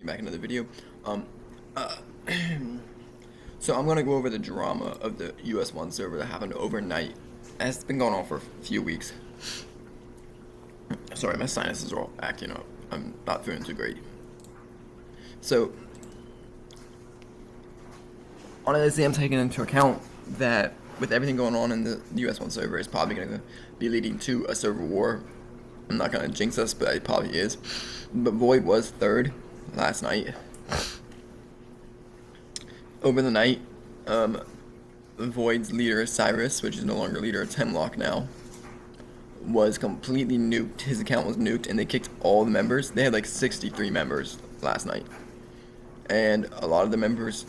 back into the video. Uh, so I'm gonna go over the drama of the us1 server that happened overnight. It's been going on for a few weeks. Sorry, my sinuses are all acting up. I'm not feeling too great. So, honestly, I'm taking into account that with everything going on in the us1 server, it's probably going to be leading to a server war. I'm not going to jinx us, but it probably is. But Void was third last night. Over the night, Void's leader, Cyrus, which is no longer leader, it's Hemlock now, was completely nuked. His account was nuked, and they kicked all the members. They had like 63 members last night. And a lot of the members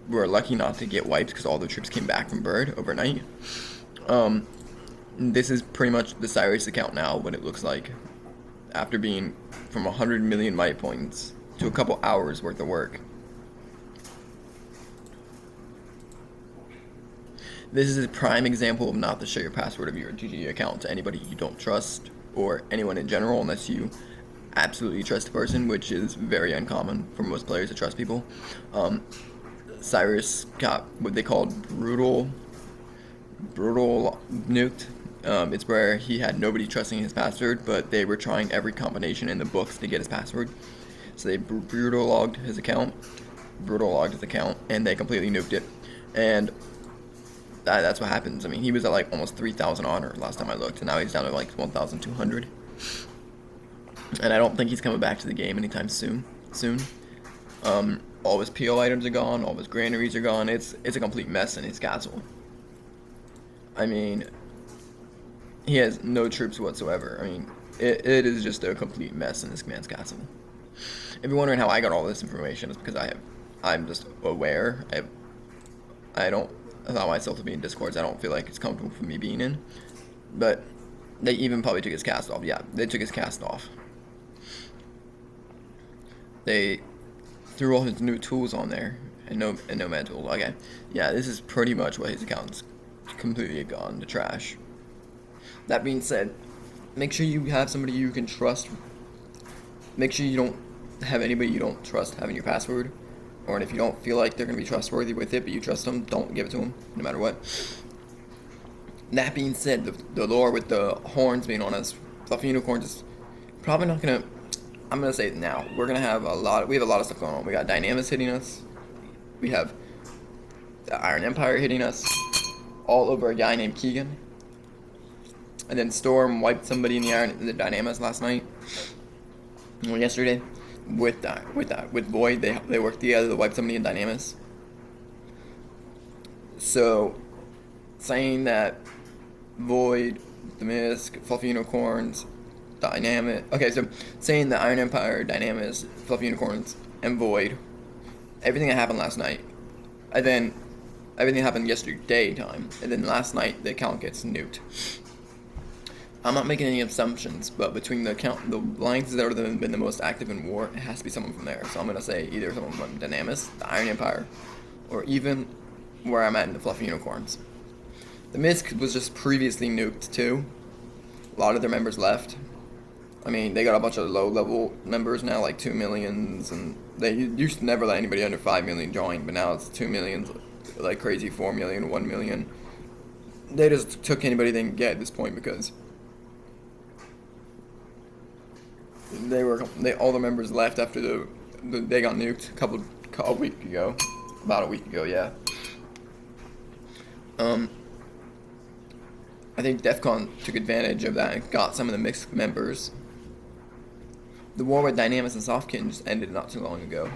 were lucky not to get wiped because all the troops came back from Bird overnight. This is pretty much the Cyrus account now, what it looks like. After being from 100 million might points to a couple hours worth of work. This is a prime example of not to share your password of your GG account to anybody you don't trust, or anyone in general, unless you absolutely trust a person, which is very uncommon for most players to trust people. Cyrus got what they called brutal nuked. It's where he had nobody trusting his password, but they were trying every combination in the books to get his password. So they brutal logged his account, and they completely nuked it. And that's what happens. I mean, he was at like almost 3,000 honor last time I looked, and now he's down to like 1,200. And I don't think he's coming back to the game anytime soon. All his PO items are gone, all of his granaries are gone. It's a complete mess in his castle. I mean, he has no troops whatsoever. I mean, it is just a complete mess in this man's castle. If you're wondering how I got all this information, it's because I'm just aware. I don't allow myself to be in Discords. I don't feel like it's comfortable for me being in. But they even probably took his cast off. Yeah, they took his cast off. They threw all his new tools on there, and no mad tools. Okay, yeah, this is pretty much what his account's completely gone to trash. That being said, make sure you have somebody you can trust. Make sure you don't have anybody you don't trust having your password. Or if you don't feel like they're going to be trustworthy with it, but you trust them, don't give it to them, no matter what. That being said, the lore with the horns being on us, fluffy unicorns, is probably not going to... I'm going to say it now. We have a lot of stuff going on. We got Dynamis hitting us. We have the Iron Empire hitting us. All over a guy named Keegan. And then Storm wiped somebody in the Dynamis last night. Or yesterday. With Void, they worked together to wipe somebody in Dynamis. So, saying that Void, the Mist, Fluffy Unicorns, Dynamic. Okay, so saying that Iron Empire, Dynamis, Fluffy Unicorns, and Void, everything that happened last night, and then everything happened yesterday time, and then last night the account gets nuked. I'm not making any assumptions, but between the alliances that have been the most active in war, it has to be someone from there. So I'm going to say either someone from Dynamis, the Iron Empire, or even where I'm at in the Fluffy Unicorns. The Misk was just previously nuked too. A lot of their members left. I mean, they got a bunch of low-level members now, like 2 millions, and they used to never let anybody under 5 million join, but now it's 2 millions, like crazy, 4 million, 1 million. They just took anybody they can get at this point because all the members left after they got nuked a week ago, about a week ago, yeah. I think DEFCON took advantage of that and got some of the mixed members. The war with Dynamis and Softkin just ended not too long ago.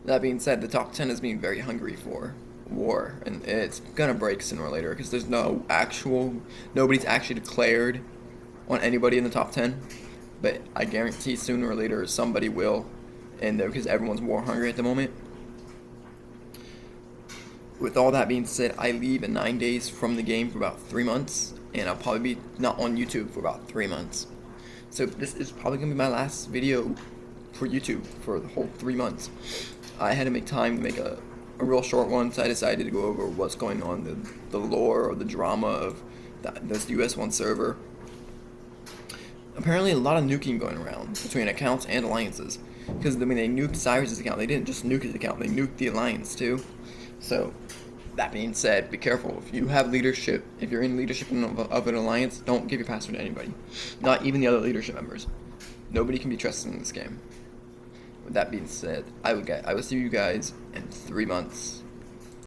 That being said, the top 10 is being very hungry for war, and it's gonna break sooner or later because there's nobody's actually declared on anybody in the top 10. But I guarantee sooner or later somebody will, and because everyone's war hungry at the moment. With all that being said, I leave in 9 days from the game for about 3 months, and I'll probably be not on YouTube for about 3 months. So this is probably going to be my last video for YouTube for the whole 3 months. I had to make time to make a real short one, so I decided to go over what's going on, the lore or the drama of this us1 server. Apparently a lot of nuking going around between accounts and alliances. Because when they nuked Cyrus's account, they didn't just nuke his account, they nuked the alliance too. So, that being said, be careful. If you have leadership, if you're in leadership of an alliance, don't give your password to anybody. Not even the other leadership members. Nobody can be trusted in this game. With that being said, I will see you guys in 3 months.